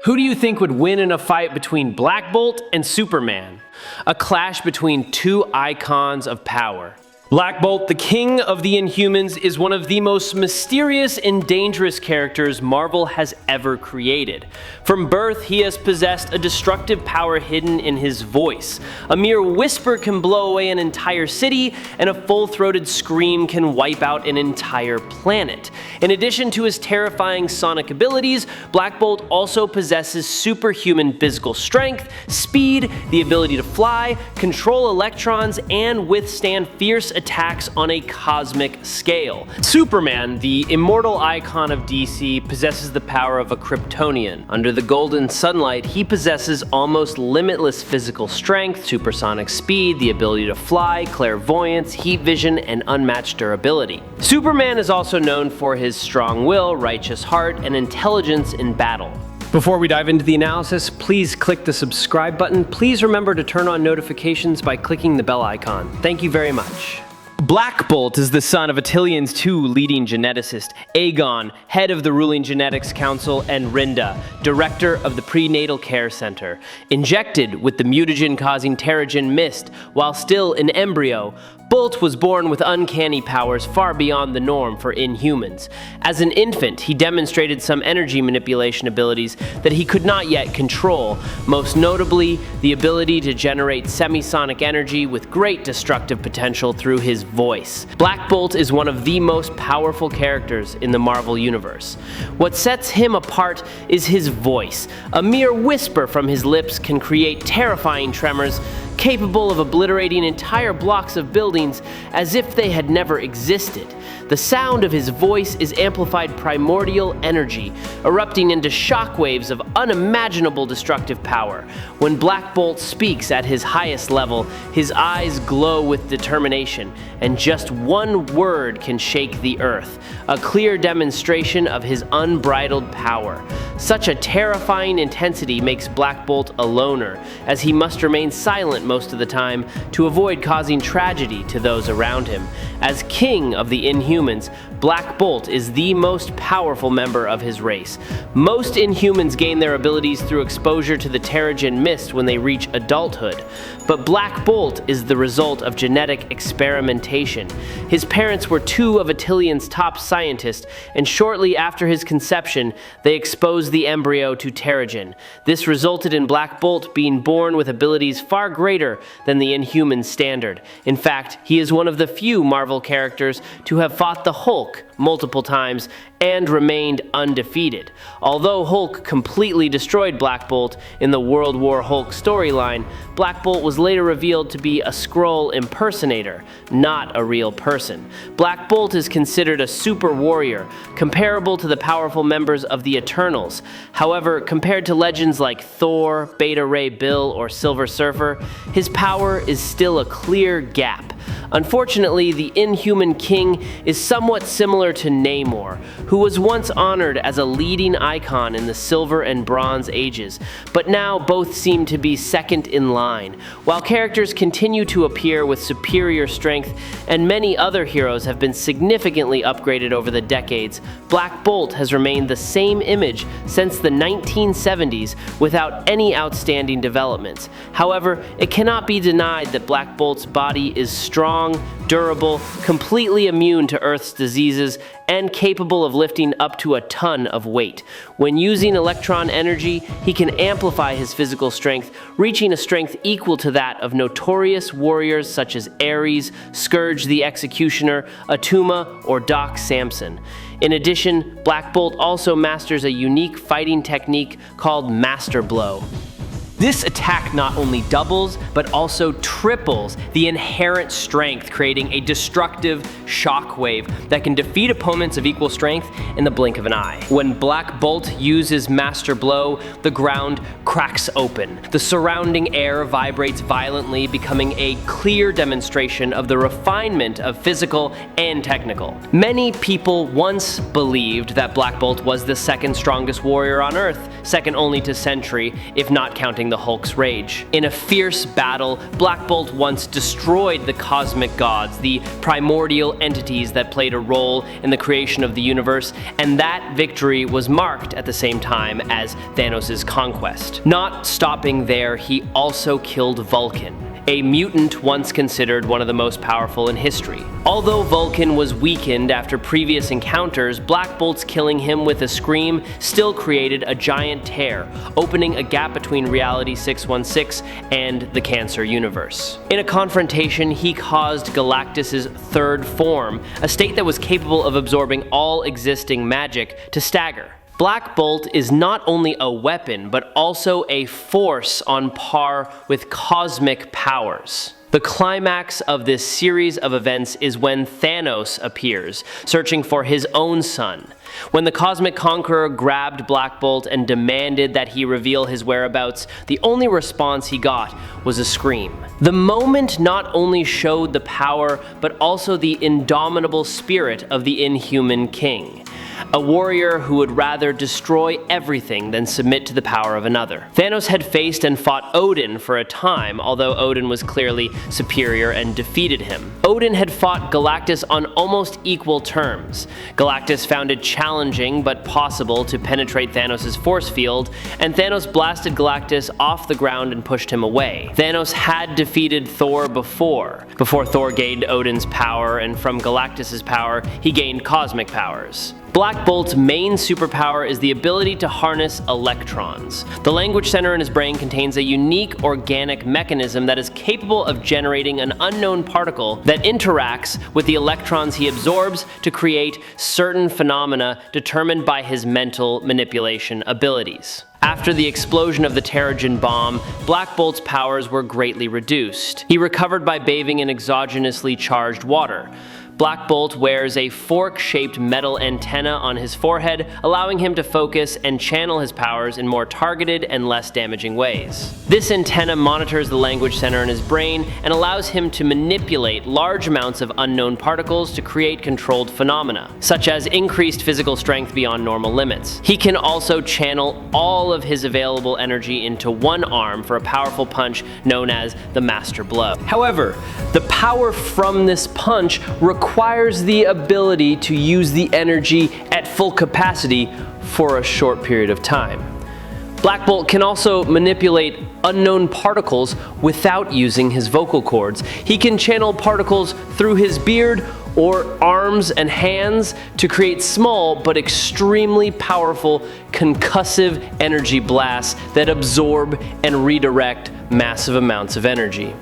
Who do you think would win in a fight between Black Bolt and Superman? A clash between two icons of power. Black Bolt, the king of the Inhumans, is one of the most mysterious and dangerous characters Marvel has ever created. From birth, he has possessed a destructive power hidden in his voice. A mere whisper can blow away an entire city, and a full-throated scream can wipe out an entire planet. In addition to his terrifying sonic abilities, Black Bolt also possesses superhuman physical strength, speed, the ability to fly, control electrons, and withstand fierce attacks on a cosmic scale. Superman, the immortal icon of DC, possesses the power of a Kryptonian. Under the golden sunlight, he possesses almost limitless physical strength, supersonic speed, the ability to fly, clairvoyance, heat vision, and unmatched durability. Superman is also known for his strong will, righteous heart, and intelligence in battle. Before we dive into the analysis, please click the subscribe button. Please remember to turn on notifications by clicking the bell icon. Thank you very much. Black Bolt is the son of Attilion's two leading geneticists, Aegon, head of the ruling genetics council, and Rinda, director of the prenatal care center. Injected with the mutagen-causing Terrigen mist while still an embryo, Bolt was born with uncanny powers far beyond the norm for Inhumans. As an infant, he demonstrated some energy manipulation abilities that he could not yet control, most notably the ability to generate semisonic energy with great destructive potential through his voice. Black Bolt is one of the most powerful characters in the Marvel Universe. What sets him apart is his voice. A mere whisper from his lips can create terrifying tremors, capable of obliterating entire blocks of buildings as if they had never existed. The sound of his voice is amplified primordial energy, erupting into shockwaves of unimaginable destructive power. When Black Bolt speaks at his highest level, his eyes glow with determination, and just one word can shake the earth, a clear demonstration of his unbridled power. Such a terrifying intensity makes Black Bolt a loner, as he must remain silent most of the time to avoid causing tragedy to those around him. As king of the Inhumans, Black Bolt is the most powerful member of his race. Most Inhumans gain their abilities through exposure to the Terrigen mist when they reach adulthood, but Black Bolt is the result of genetic experimentation. His parents were two of Attilion's top scientists, and shortly after his conception, they exposed the embryo to Terrigen. This resulted in Black Bolt being born with abilities far greater than the Inhuman standard. In fact, he is one of the few Marvel characters to have fought the Hulk multiple times and remained undefeated. Although Hulk completely destroyed Black Bolt in the World War Hulk storyline, Black Bolt was later revealed to be a Skrull impersonator, not a real person. Black Bolt is considered a super warrior, comparable to the powerful members of the Eternals. However, compared to legends like Thor, Beta Ray Bill, or Silver Surfer, his power is still a clear gap. Unfortunately, the Inhuman King is somewhat similar to Namor, who was once honored as a leading icon in the Silver and Bronze Ages, but now both seem to be second in line. While characters continue to appear with superior strength, and many other heroes have been significantly upgraded over the decades, Black Bolt has remained the same image since the 1970s without any outstanding developments. However, it cannot be denied that Black Bolt's body is strong, durable, completely immune to Earth's diseases, and capable of lifting up to a ton of weight. When using electron energy, he can amplify his physical strength, reaching a strength equal to that of notorious warriors such as Ares, Scourge the Executioner, Atuma, or Doc Samson. In addition, Black Bolt also masters a unique fighting technique called Master Blow. This attack not only doubles, but also triples the inherent strength, creating a destructive shockwave that can defeat opponents of equal strength in the blink of an eye. When Black Bolt uses Master Blow, the ground cracks open. The surrounding air vibrates violently, becoming a clear demonstration of the refinement of physical and technical. Many people once believed that Black Bolt was the second strongest warrior on Earth, second only to Sentry, if not counting surviving the Hulk's rage. In a fierce battle, Black Bolt once destroyed the cosmic gods, the primordial entities that played a role in the creation of the universe, and that victory was marked at the same time as Thanos' conquest. Not stopping there, he also killed Vulcan, a mutant once considered one of the most powerful in history. Although Vulcan was weakened after previous encounters, Black Bolt's killing him with a scream still created a giant tear, opening a gap between Reality 616 and the Cancer universe. In a confrontation, he caused Galactus' third form, a state that was capable of absorbing all existing magic, to stagger. Black Bolt is not only a weapon, but also a force on par with cosmic powers. The climax of this series of events is when Thanos appears, searching for his own son. When the Cosmic Conqueror grabbed Black Bolt and demanded that he reveal his whereabouts, the only response he got was a scream. The moment not only showed the power, but also the indomitable spirit of the Inhuman King, a warrior who would rather destroy everything than submit to the power of another. Thanos had faced and fought Odin for a time, although Odin was clearly superior and defeated him. Odin had fought Galactus on almost equal terms. Galactus found it challenging but possible to penetrate Thanos' force field, and Thanos blasted Galactus off the ground and pushed him away. Thanos had defeated Thor before Thor gained Odin's power, and from Galactus' power, he gained cosmic powers. Black Bolt's main superpower is the ability to harness electrons. The language center in his brain contains a unique organic mechanism that is capable of generating an unknown particle that interacts with the electrons he absorbs to create certain phenomena determined by his mental manipulation abilities. After the explosion of the Terrigen bomb, Black Bolt's powers were greatly reduced. He recovered by bathing in exogenously charged water. Black Bolt wears a fork-shaped metal antenna on his forehead, allowing him to focus and channel his powers in more targeted and less damaging ways. This antenna monitors the language center in his brain and allows him to manipulate large amounts of unknown particles to create controlled phenomena, such as increased physical strength beyond normal limits. He can also channel all of his available energy into one arm for a powerful punch known as the Master Blow. However, the power from this punch requires the ability to use the energy at full capacity for a short period of time. Black Bolt can also manipulate unknown particles without using his vocal cords. He can channel particles through his beard or arms and hands to create small but extremely powerful concussive energy blasts that absorb and redirect massive amounts of energy.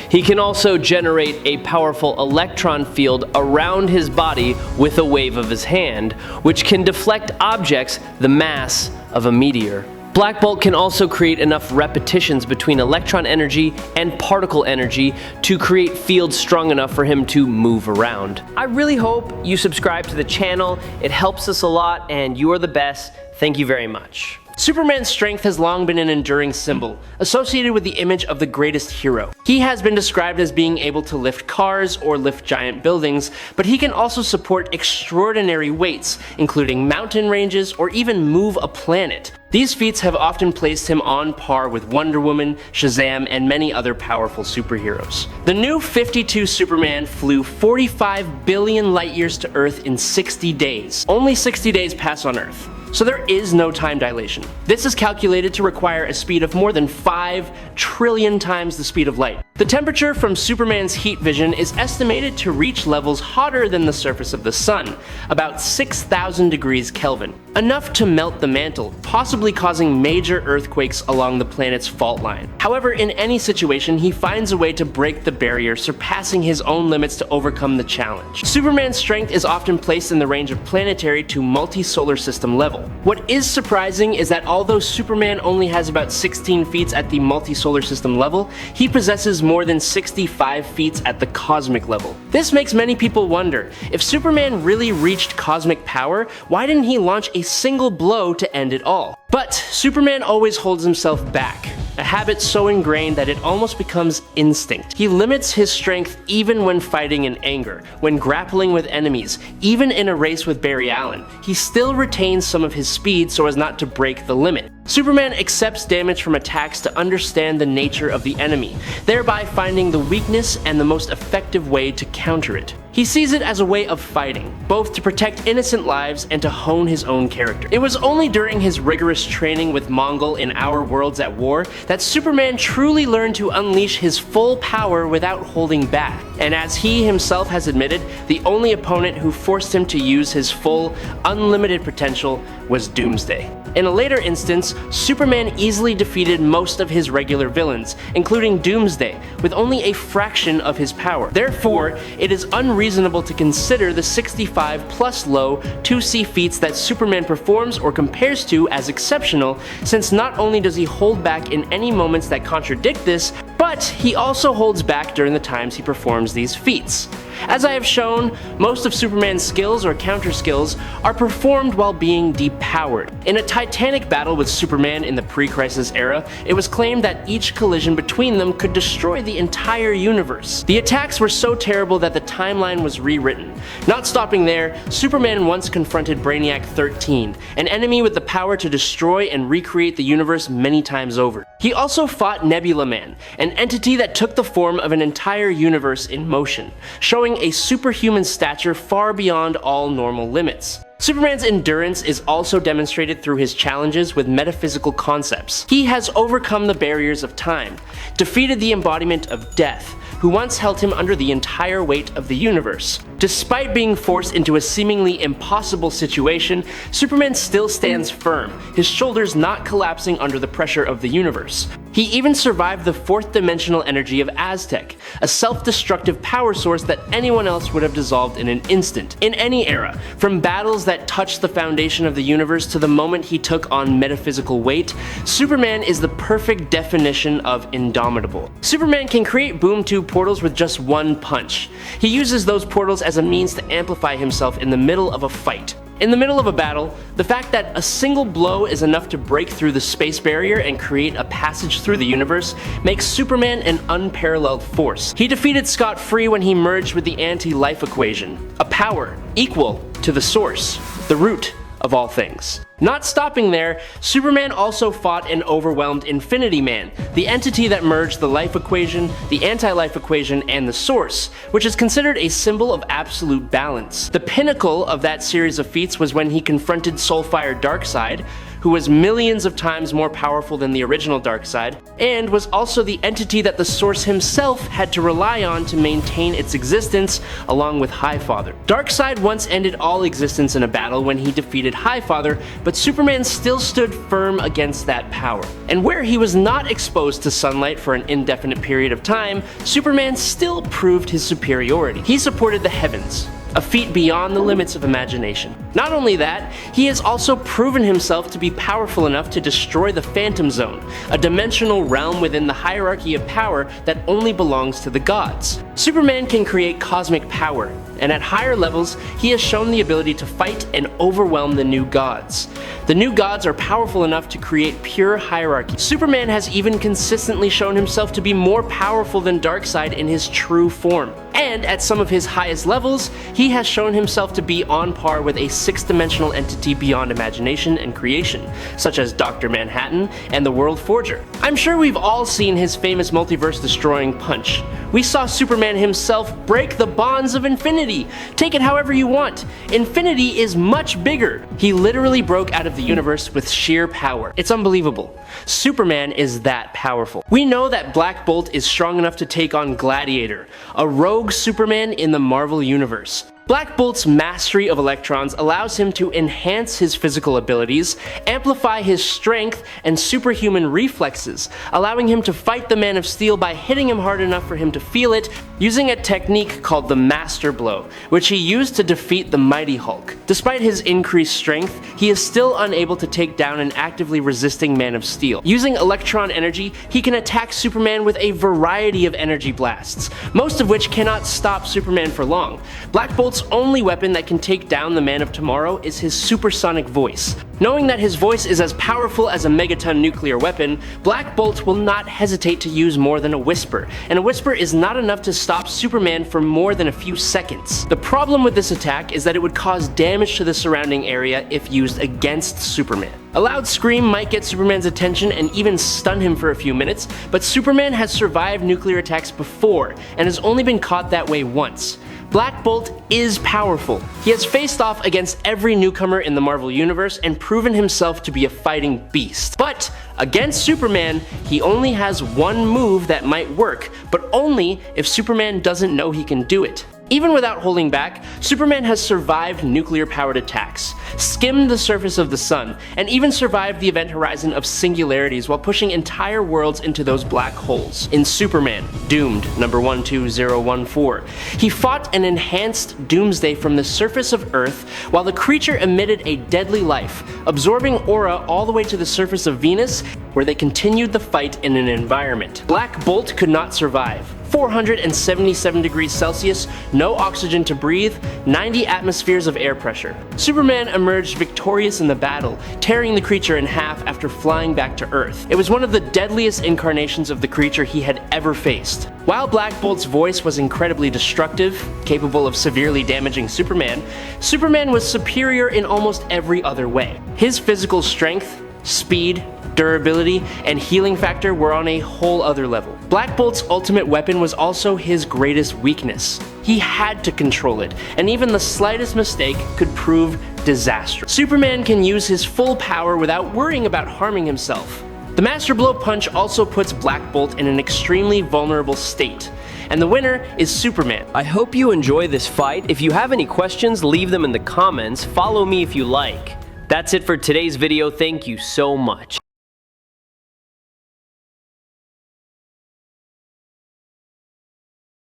He can also generate a powerful electron field around his body with a wave of his hand, which can deflect objects the mass of a meteor. Black Bolt can also create enough repetitions between electron energy and particle energy to create fields strong enough for him to move around. I really hope you subscribe to the channel. It helps us a lot, and you are the best. Thank you very much. Superman's strength has long been an enduring symbol, associated with the image of the greatest hero. He has been described as being able to lift cars or lift giant buildings, but he can also support extraordinary weights, including mountain ranges or even move a planet. These feats have often placed him on par with Wonder Woman, Shazam, and many other powerful superheroes. The new 52 Superman flew 45 billion light years to Earth in 60 days. Only 60 days pass on Earth, so there is no time dilation. This is calculated to require a speed of more than 5 trillion times the speed of light. The temperature from Superman's heat vision is estimated to reach levels hotter than the surface of the sun, about 6,000 degrees Kelvin, enough to melt the mantle, possibly causing major earthquakes along the planet's fault line. However, in any situation, he finds a way to break the barrier, surpassing his own limits to overcome the challenge. Superman's strength is often placed in the range of planetary to multi-solar system level. What is surprising is that although Superman only has about 16 feats at the multi-solar system level, he possesses more than 65 feats at the cosmic level. This makes many people wonder, if Superman really reached cosmic power, why didn't he launch a single blow to end it all? But Superman always holds himself back, a habit so ingrained that it almost becomes instinct. He limits his strength even when fighting in anger, when grappling with enemies, even in a race with Barry Allen. He still retains some of his speed so as not to break the limit. Superman accepts damage from attacks to understand the nature of the enemy, thereby finding the weakness and the most effective way to counter it. He sees it as a way of fighting, both to protect innocent lives and to hone his own character. It was only during his rigorous training with Mongol in Our Worlds at War that Superman truly learned to unleash his full power without holding back. And as he himself has admitted, the only opponent who forced him to use his full, unlimited potential was Doomsday. In a later instance, Superman easily defeated most of his regular villains, including Doomsday, with only a fraction of his power. Therefore, it is unreasonable to consider the 65 plus low 2C feats that Superman performs or compares to as exceptional, since not only does he hold back in any moments that contradict this, but he also holds back during the times he performs these feats. As I have shown, most of Superman's skills or counter skills are performed while being depowered. In a titanic battle with Superman in the pre-Crisis era, it was claimed that each collision between them could destroy the entire universe. The attacks were so terrible that the timeline was rewritten. Not stopping there, Superman once confronted Brainiac 13, an enemy with the power to destroy and recreate the universe many times over. He also fought Nebula Man, an entity that took the form of an entire universe in motion, showing a superhuman stature far beyond all normal limits. Superman's endurance is also demonstrated through his challenges with metaphysical concepts. He has overcome the barriers of time, defeated the embodiment of death, who once held him under the entire weight of the universe. Despite being forced into a seemingly impossible situation, Superman still stands firm, his shoulders not collapsing under the pressure of the universe. He even survived the fourth dimensional energy of Aztec, a self-destructive power source that anyone else would have dissolved in an instant. In any era, from battles that touched the foundation of the universe to the moment he took on metaphysical weight, Superman is the perfect definition of indomitable. Superman can create boom tube portals with just one punch. He uses those portals as a means to amplify himself in the middle of a fight. In the middle of a battle, the fact that a single blow is enough to break through the space barrier and create a passage through the universe makes Superman an unparalleled force. He defeated scot-free when he merged with the anti-life equation, a power equal to the source, the root of all things. Not stopping there, Superman also fought and overwhelmed Infinity Man, the entity that merged the life equation, the anti-life equation, and the source, which is considered a symbol of absolute balance. The pinnacle of that series of feats was when he confronted Soulfire Darkseid, who was millions of times more powerful than the original Darkseid, and was also the entity that the Source himself had to rely on to maintain its existence, along with Highfather. Darkseid once ended all existence in a battle when he defeated Highfather, but Superman still stood firm against that power. And where he was not exposed to sunlight for an indefinite period of time, Superman still proved his superiority. He supported the heavens, a feat beyond the limits of imagination. Not only that, he has also proven himself to be powerful enough to destroy the Phantom Zone, a dimensional realm within the hierarchy of power that only belongs to the gods. Superman can create cosmic power, and at higher levels, he has shown the ability to fight and overwhelm the new gods. The new gods are powerful enough to create pure hierarchy. Superman has even consistently shown himself to be more powerful than Darkseid in his true form. And at some of his highest levels, he has shown himself to be on par with a sixth-dimensional entity beyond imagination and creation, such as Dr. Manhattan and the World Forger. I'm sure we've all seen his famous multiverse-destroying punch. We saw Superman himself break the bonds of infinity. Take it however you want. Infinity is much bigger. He literally broke out of the universe with sheer power. It's unbelievable. Superman is that powerful. We know that Black Bolt is strong enough to take on Gladiator, a rogue Superman in the Marvel Universe. Black Bolt's mastery of electrons allows him to enhance his physical abilities, amplify his strength and superhuman reflexes, allowing him to fight the Man of Steel by hitting him hard enough for him to feel it, using a technique called the Master Blow, which he used to defeat the Mighty Hulk. Despite his increased strength, he is still unable to take down an actively resisting Man of Steel. Using electron energy, he can attack Superman with a variety of energy blasts, most of which cannot stop Superman for long. Black Bolt's only weapon that can take down the Man of Tomorrow is his supersonic voice. Knowing that his voice is as powerful as a megaton nuclear weapon, Black Bolt will not hesitate to use more than a whisper, and a whisper is not enough to stop Superman for more than a few seconds. The problem with this attack is that it would cause damage to the surrounding area if used against Superman. A loud scream might get Superman's attention and even stun him for a few minutes, but Superman has survived nuclear attacks before and has only been caught that way once. Black Bolt is powerful. He has faced off against every newcomer in the Marvel Universe and proven himself to be a fighting beast. But against Superman, he only has one move that might work, but only if Superman doesn't know he can do it. Even without holding back, Superman has survived nuclear-powered attacks, skimmed the surface of the sun, and even survived the event horizon of singularities while pushing entire worlds into those black holes. In Superman, Doomed, number 12014, he fought an enhanced doomsday from the surface of Earth while the creature emitted a deadly life, absorbing aura all the way to the surface of Venus, where they continued the fight in an environment Black Bolt could not survive. 477 degrees Celsius, no oxygen to breathe, 90 atmospheres of air pressure. Superman emerged victorious in the battle, tearing the creature in half after flying back to Earth. It was one of the deadliest incarnations of the creature he had ever faced. While Black Bolt's voice was incredibly destructive, capable of severely damaging Superman, Superman was superior in almost every other way. His physical strength, speed, durability, and healing factor were on a whole other level. Black Bolt's ultimate weapon was also his greatest weakness. He had to control it, and even the slightest mistake could prove disastrous. Superman can use his full power without worrying about harming himself. The Master Blow Punch also puts Black Bolt in an extremely vulnerable state, and the winner is Superman. I hope you enjoy this fight. If you have any questions, leave them in the comments. Follow me if you like. That's it for today's video. Thank you so much.